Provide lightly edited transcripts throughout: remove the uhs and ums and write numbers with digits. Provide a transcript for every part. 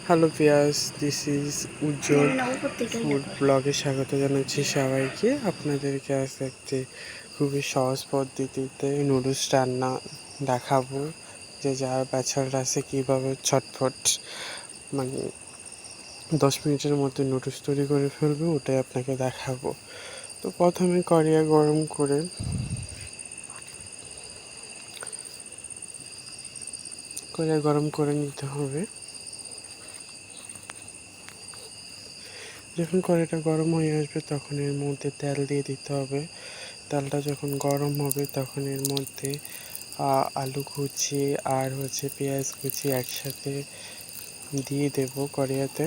Hello Piyas, this is Ujjwal food ব্লগে স্বাগত জানাচ্ছি সবাইকে। আপনাদেরকে আজ একটি খুবই সহজ পদ্ধতিতে নুডলস রান্না দেখাবো, যে যার ব্যাচেলর আছে কীভাবে ছটফট 10 মিনিটের মধ্যে নুডলস তৈরি করে ফেলবে, ওটাই আপনাকে দেখাবো। তো প্রথমে কড়াই গরম করে নিতে হবে। যখন কড়াইটা গরম হয়ে আসবে তখন এর মধ্যে তেল দিয়ে দিতে হবে। তেলটা যখন গরম হবে তখন এর মধ্যে আলু কুচি আর পেঁয়াজ কুচি একসাথে দিয়ে দেব কড়াইতে।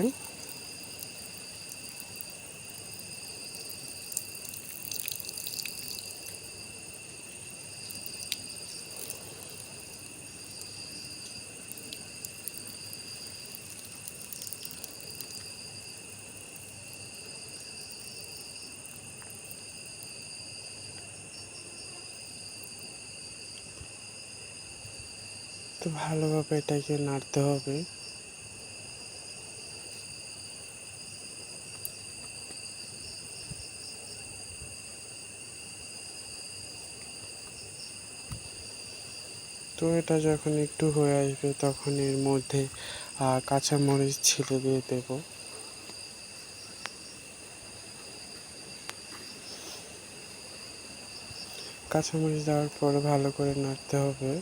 তো ভালোভাবে এটাকে নাড়তে হবে। তো এটা যখন একটু হয়ে আসবে তখন এর মধ্যে কাঁচামরিচ ছিলে দিয়ে দেব। কাঁচামরিচ দেওয়ার পরে ভালো করে নাড়তে হবে।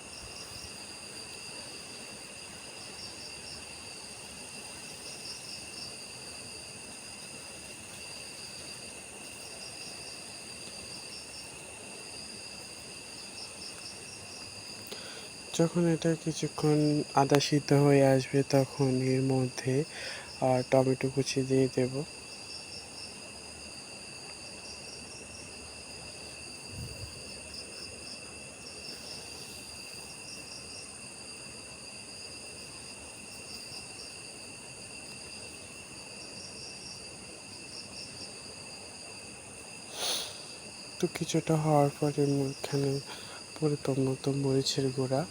যখন এটা কিছুক্ষণ আদা সিদ্ধ হয়ে আসবে তখন এর মধ্যে টমেটো কুচি দিয়ে দেব। তো কিছুটা হওয়ার পরে এখানে পরিমাণ মতো মরিচের গুঁড়া,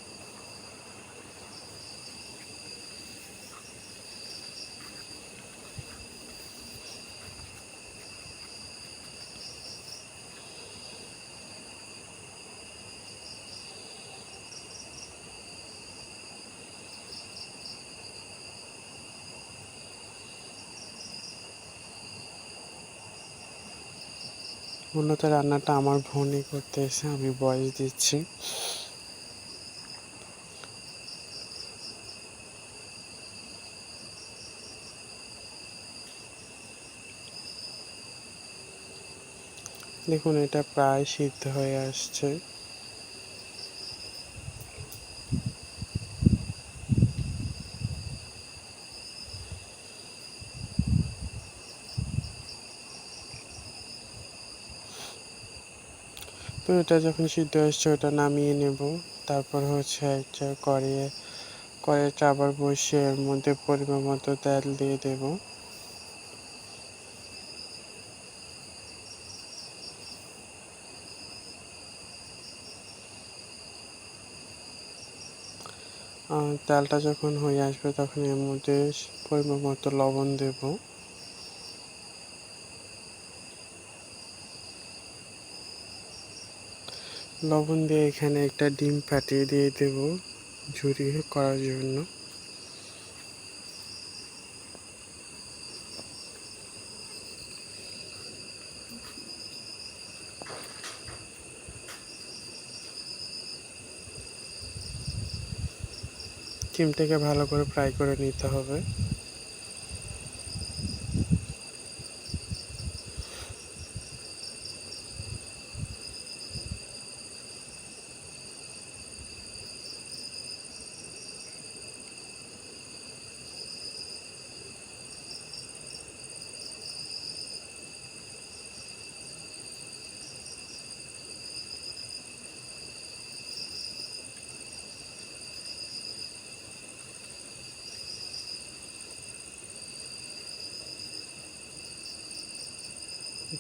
মূলত রান্নাটা আমার বোনই করতে এসে, আমি ভয়েস দিচ্ছি। দেখুন এটা প্রায় সিদ্ধ হয়ে আসছে। তো এটা যখন সিদ্ধ আসছে ওটা নামিয়ে নেব। তারপর একটা কড়াইটা আবার বসিয়ে এর মধ্যে পরিমাণ মতো তেল দিয়ে দেব। তেলটা যখন হয়ে আসবে তখন এর মধ্যে পরিমাণ মতো লবণ দেব। লবণ দিয়ে এখানে একটা ডিম ফাটিয়ে দিয়ে দেব ঝুরি করার জন্য। ডিমটাকে ভালো করে ফ্রাই করে নিতে হবে।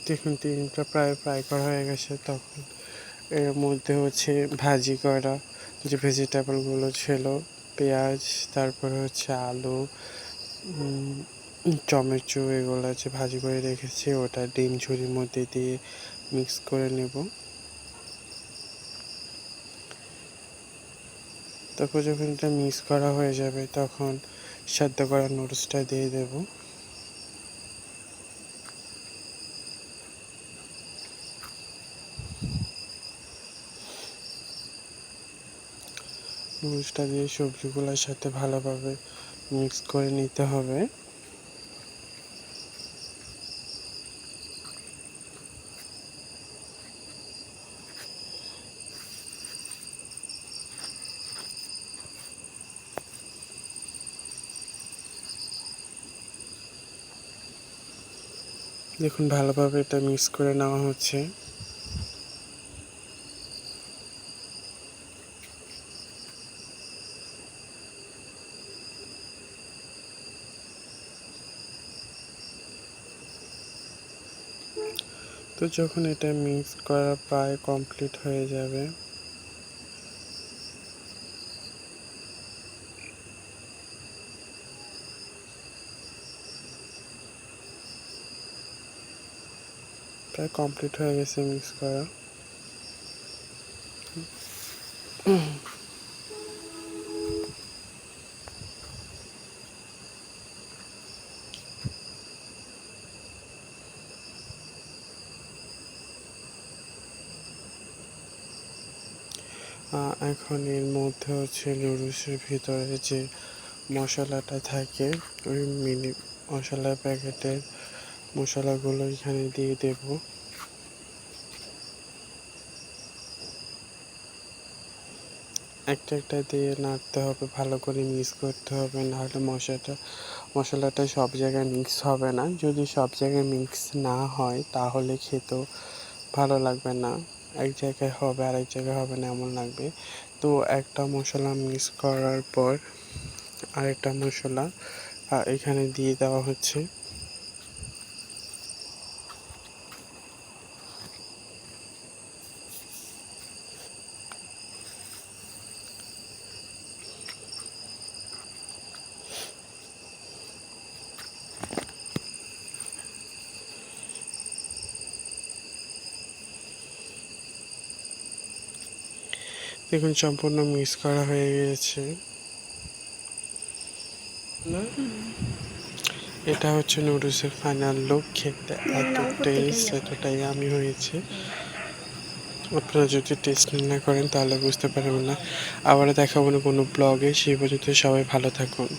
দেখুন ডিমটা প্রায় ফ্রাই করা হয়ে গেছে। তখন এর মধ্যে ভাজি করা যে ভেজিটেবলগুলো ছিল পেঁয়াজ, তারপরে হচ্ছে আলু, টমেটো, এগুলো আছে ভাজি করে রেখেছি, ওটা ডিম ঝুড়ির মধ্যে দিয়ে মিক্স করে নেব। তারপর যখন এটা মিক্স করা হয়ে যাবে তখন সেদ্ধ করা নুডলসটা দিয়ে দেব। নুডলসটা দিয়ে সবজিগুলোর সাথে ভালোভাবে মিক্স করে নিতে হবে। দেখুন ভালোভাবে এটা মিক্স করে নেওয়া হচ্ছে। তো যখন এটা মিক্স করা প্রায় কমপ্লিট হয়ে যাবে প্রায় কমপ্লিট হয়ে গেছে মিক্স করা। এখন এর মধ্যে হচ্ছে নুডলসের ভিতরে যে মশলাটা থাকে ওই মিনি মশলা প্যাকেটের মশলাগুলো এখানে দিয়ে দেব। একটা একটা দিয়ে নাড়তে হবে, ভালো করে মিক্স করতে হবে, নাহলে মশলাটা সব জায়গায় মিক্স হবে না। যদি সব জায়গায় মিক্স না হয় তাহলে খেতেও ভালো লাগবে না, এক জায়গায় হবে আর এক জায়গায় হবে না এমন লাগবে। তো একটা মশলা মিক্স করার পর আরেকটা মশলা এখানে দিয়ে দেওয়া হচ্ছে। দেখুন সম্পূর্ণ মিক্স করা হয়ে গিয়েছে। এটা হচ্ছে নুডলসের ফাইনাল লুক। খেতে এত টেস্ট, এতটাই ইয়ামি হয়েছে। আপনারা যদি টেস্ট না করেন তাহলে বুঝতে পারবেন না। আবারও দেখাবো না কোনো ব্লগে, সেই পর্যন্ত সবাই ভালো থাকুন।